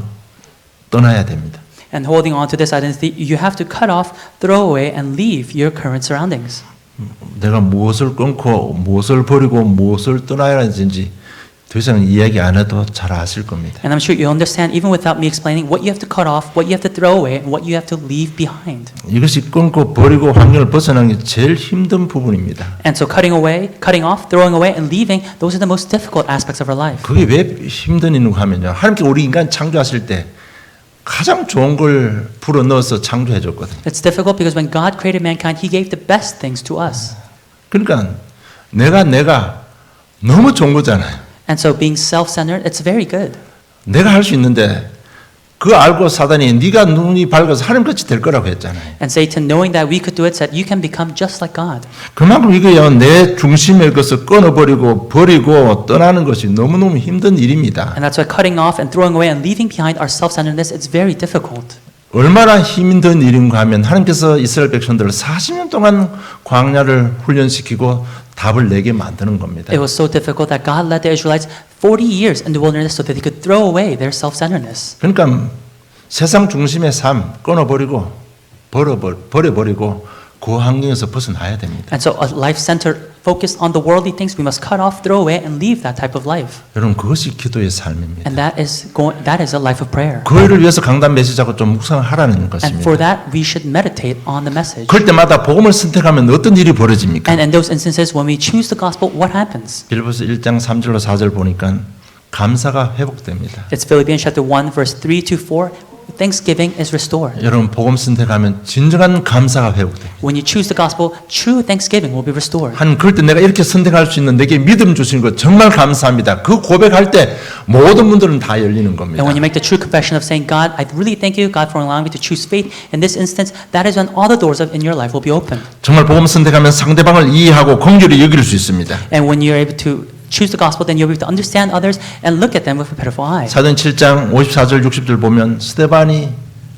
떠나야 됩니다. And holding on to this identity, you have to cut off, throw away, and leave your current surroundings. 내가 무엇을 끊고 무엇을 버리고 무엇을 떠나야 하는지 더 이상 이야기 안 해도 잘 아실 겁니다. And I'm sure you understand, even without me explaining, what you have to cut off, what you have to throw away, and what you have to leave behind. 이것이 끊고 버리고 환경을 벗어나는 게 제일 힘든 부분입니다. And so cutting away, cutting off, throwing away, and leaving, those are the most difficult aspects of our life. 그게 왜 힘든 일인가 하면요. 하나님께 우리 인간 창조하실 때 가장 좋은 걸 불어 넣어서 창조해 줬거든요. It's difficult because when God created mankind, He gave the best things to us. 그러니까 내가 너무 좋은 거잖아요. And so being self-centered, it's very good. 내가 할 수 있는데 그거 알고 사단이 네가 눈이 밝아서 하나님같이 될 거라고 했잖아요. And Satan, knowing that we could do it, said, you can become just like God. 그만큼 이거요. 내 중심의 것을 끊어버리고 버리고 떠나는 것이 너무너무 힘든 일입니다. And that's why cutting off and throwing away and leaving behind our self-centeredness, it's very difficult. 얼마나 힘든 일인가 하면 하나님께서 이스라엘 백성들을 40년 동안 광야를 훈련시키고 답을 내게 만드는 겁니다. It was so difficult that God led the Israelites 40 years in the wilderness so that they could throw away their self-centeredness. 그러니까 세상 중심의 삶 끊어버리고 버려버리고 그 환경에서 벗어나야 됩니다. And so a life centered, focused on the worldly things, we must cut off, throw away, and leave that type of life. 여러분 그것이 기도의 삶입니다. And that is a life of prayer. 그를 위해서 강단 메시지하고 좀 묵상하라는 And 것입니다. for that, we should meditate on the message. 그럴 때마다 복음을 선택하면 어떤 일이 벌어집니까? And in those instances, when we choose the gospel, what happens? 빌립보서 1장 3절로 4절 보니까 감사가 회복됩니다. It's Philippians chapter 1, verse 3 to 4. Thanksgiving is restored. 여러분 복음 선택하면 진정한 감사가 회복돼요. When you choose the gospel, true thanksgiving will be restored. 그럴 때 내가 이렇게 선택할 수 있는 내게 믿음 주시는 것 정말 감사합니다. 그 고백할 때 모든 문들은 다 열리는 겁니다. And when you make the true confession of saying, God, I really thank you, God, for allowing me to choose faith in this instance, that is when all the doors in your life will be open. 정말 복음 선택하면 상대방을 이해하고 긍휼히 여길 수 있습니다. And when you're able to choose the gospel, then you'll be able to understand others and look at them with a pitiful eye. 사도행 7장 54절 60절 보면 스데반이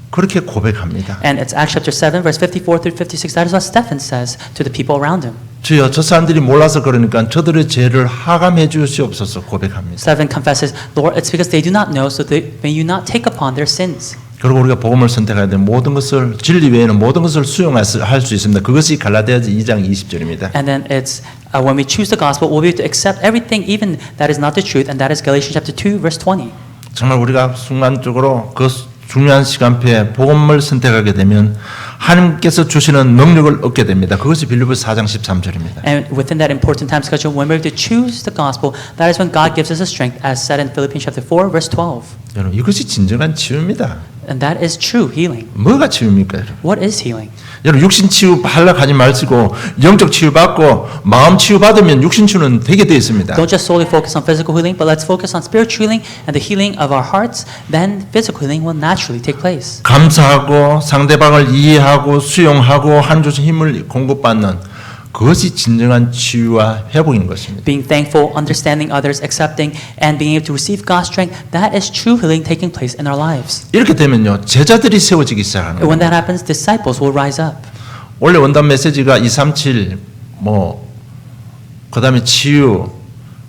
그렇게 고백합니다. And it's Acts chapter 7, verse 54 through 56. That is what Stephen says to the people around him. 주여 저 사람들이 몰라서 그러니까 저들의 죄를 하감해 주시옵소서 고백합니다. Stephen confesses, Lord, it's because they do not know, so may you not take upon their sins. 그리고 우리가 복음을 선택해야 돼 모든 것을 진리 외에는 모든 것을 수용할 수 있습니다. 그것이 갈라디아서 2장 20절입니다. And then it's when we choose the gospel, we'll be able to accept everything, even that is not the truth, and that is Galatians chapter 2, verse 20. 정말 우리가 순간적으로 그 중요한 시간표에 복음을 선택하게 되면 하나님께서 주시는 능력을 얻게 됩니다. 그것이 빌립보서 4장 13절입니다. And within that important time schedule, when we're able to choose the gospel, that is when God gives us the strength, as said in Philippians chapter 4, verse 12. 여러분 이것이 진정한 치유입니다. And that is true healing. 뭐가 치유입니까, 여러분? What is healing? 여러분 육신 치유 하려고 마시고 영적 치유 받고 마음 치유 받으면 육신 치유는 되게 돼 있습니다. Don't just solely focus on physical healing, but let's focus on spiritual healing and the healing of our hearts. Then physical healing will naturally take place. 감사하고 상대방을 이해하고 수용하고 하나님 주신 힘을 공급받는 그것이 진정한 치유와 회복인 것입니다. Being thankful, understanding others, accepting, and being able to receive God's strength, that is true healing taking place in our lives. 이렇게 되면요 제자들이 세워지기 시작하는 And when 거예요. that happens, disciples will rise up. 원래 원단 메시지가 237 그다음에 치유,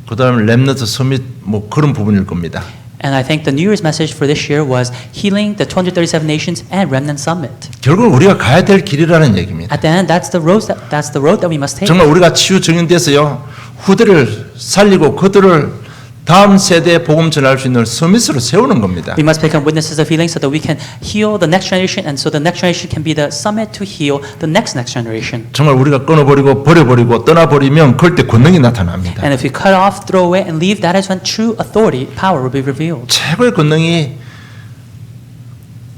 그다음에 렘넌트 서밋 그런 부분일 겁니다. And I think the New Year's message for this year was healing the 237 nations and Remnant Summit. 결국 우리가 가야 될 길이라는 얘기입니다. At the end, that's the road that we must take. 정말 우리가 치유 증인돼서요 후대를 살리고 그들을 다음 세대에 복음 전할 수 있는 서밋으로 세우는 겁니다. We must become witnesses of healing so that we can heal the next generation, and so the next generation can be the summit to heal the next generation. 정말 우리가 끊어버리고 버려버리고 떠나버리면 그럴 때 권능이 나타납니다. And if we cut off, throw away, and leave, that is when true authority, power will be revealed. 최고의 권능이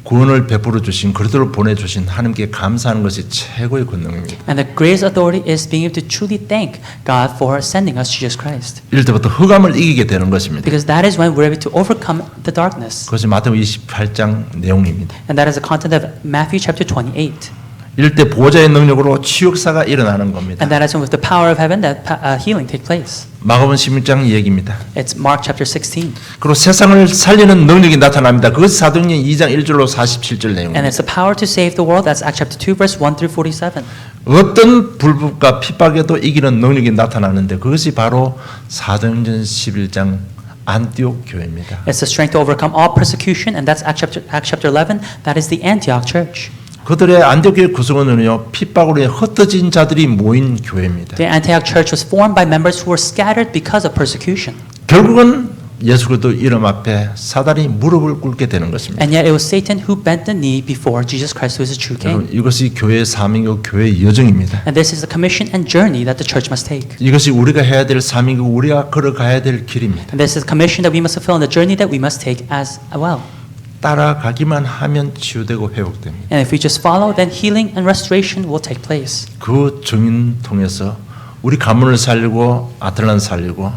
구원을 베풀어 주신 그리스도를 보내주신 하나님께 감사하는 것이 최고의 권능입니다. And the greatest authority is being able to truly thank God for sending us Jesus Christ. 이럴 때부터 흑암을 이기게 되는 것입니다. Because that is when we're able to overcome the darkness. 그것이 마태복음 28장 내용입니다. And that is the content of Matthew chapter 28. 이럴 때 보호자의 능력으로 치유사가 일어나는 겁니다. And that is when with the power of heaven that healing takes place. 마가복음 16장 얘기입니다. It's Mark chapter 16. 그리고 세상을 살리는 능력이 나타납니다. 그것이 사도행전 2장 1절로 47절 And 내용입니다. it's the power to save the world. That's Acts chapter 2 verse 1 through 47. 어떤 불법과 핍박에도 이기는 능력이 나타나는데 그것이 바로 사도행전 11장 안티옥 교회입니다. It's the strength to overcome all persecution, and that's Acts chapter 11. That is the Antioch church. 그들의 안티옥 교회 구성원은요 핍박으로 흩어진 자들이 모인 교회입니다. The Antioch church was formed by members who were scattered because of persecution. 결국은 예수 그리스도 이름 앞에 사단이 무릎을 꿇게 되는 것입니다. And yet it was Satan who bent the knee before Jesus Christ, who is the true 여러분, King. 이것이 교회의 사명이고 교회의 여정입니다. And this is the commission and journey that the church must take. 이것이 우리가 해야 될 사명이고 우리가 걸어가야 될 길입니다. And this is the commission that we must fulfill and the journey that we must take as well. 따라가기만 하면 치유되고 회복됩니다. And if we just follow, then healing and restoration will take place. 그 증인 통해서 우리 가문을 살리고 아틀란을 살리고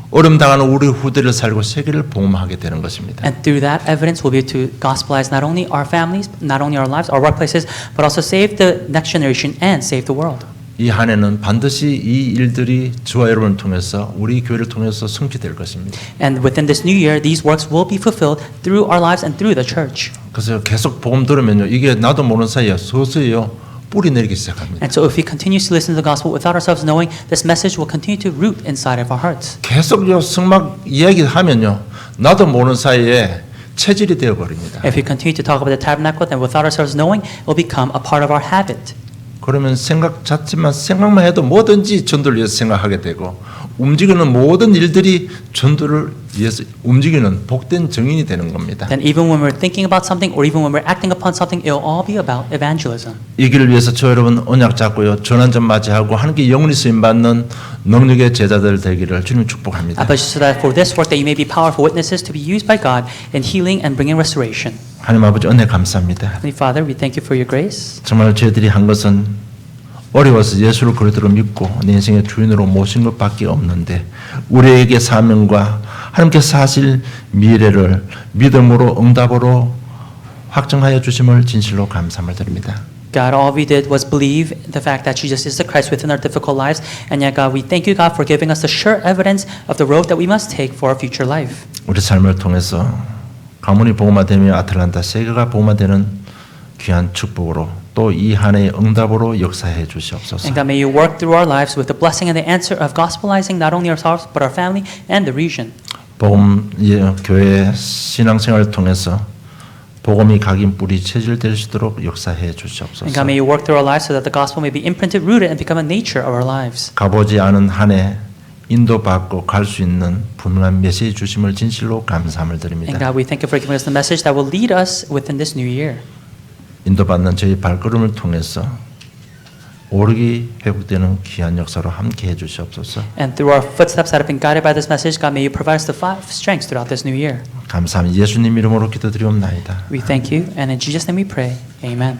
어려움 당하는 우리 후대를 살리고 세계를 복음하게 되는 것입니다. And through that evidence, we'll be able to gospelize not only our families, not only our lives, our workplaces, but also save the next generation and save the world. 이 한 해는 반드시 이 일들이 저와 여러분을 통해서 우리 교회를 통해서 성취될 것입니다. And within this new year, these works will be fulfilled through our lives and through the church. 그래서 계속 복음 들으면요 이게 나도 모르는 사이에 서서히요 뿌리 내리기 시작합니다. And so if we continue to listen to the gospel without ourselves knowing, this message will continue to root inside of our hearts. 계속요 성막 이야기하면요 나도 모르는 사이에 체질이 되어 버립니다. If we continue to talk about the tabernacle, then without ourselves knowing, it will become a part of our habit. 그러면 생각만 해도 뭐든지 전도를 위해서 생각하게 되고 움직이는 모든 일들이 전도를 위해서 움직이는 복된 증인이 되는 겁니다. Then even when we're thinking about something or even when we're acting upon something, it will all be about evangelism. 이 길을 위해서 저 여러분 언약 잡고요 전환점 맞이하고 하나님께 영원히 쓰임 받는 능력의 제자들 되기를 주님 축복합니다. But so that for this work that you may be powerful witnesses to be used by God in healing and bringing restoration. 하나님 아버지 은혜 감사합니다. Heavenly Father, we thank you for your grace. 정말 저희들이 한 것은 어려워서 예수를 그리스도로 믿고 내 인생의 주인으로 모신 것밖에 없는데 우리에게 사명과 하나님께서 하실 미래를 믿음으로 응답으로 확정하여 주심을 진실로 감사함을 드립니다. God, all we did was believe the fact that Jesus is the Christ within our difficult lives, and yet God, we thank you, God, for giving us the sure evidence of the road that we must take for our future life. 우리 삶을 통해서 가문이 복음화되며 아틀란타 세계가 복음화되는 귀한 축복으로 또 이 한 해의 응답으로 역사해 주시옵소서. And God, may you work through our lives with the blessing and the answer of gospelizing not only ourselves but our family and the region. 복음 교회 신앙생활을 통해서 복음이 각인 뿌리 체질될 수 있도록 역사해 주시옵소서. And God, may you work through our lives so that the gospel may be imprinted, rooted, and become a nature of our lives. 가보지 않은 한 해 인도받고 갈 수 있는 분명한 메시지 주심을 진실로 감사함을 And 드립니다. God, we thank you for giving us the message that will lead us within this new year. 인도받는 저희 발걸음을 통해서 오르기 회복되는 귀한 역사로 함께 해주시옵소서. And through our footsteps that have been guided by this message, God, may you provide us the strength throughout this new year. 감사합니다. 예수님 이름으로 기도드리옵나이다. We thank you, and in Jesus' name we pray. Amen.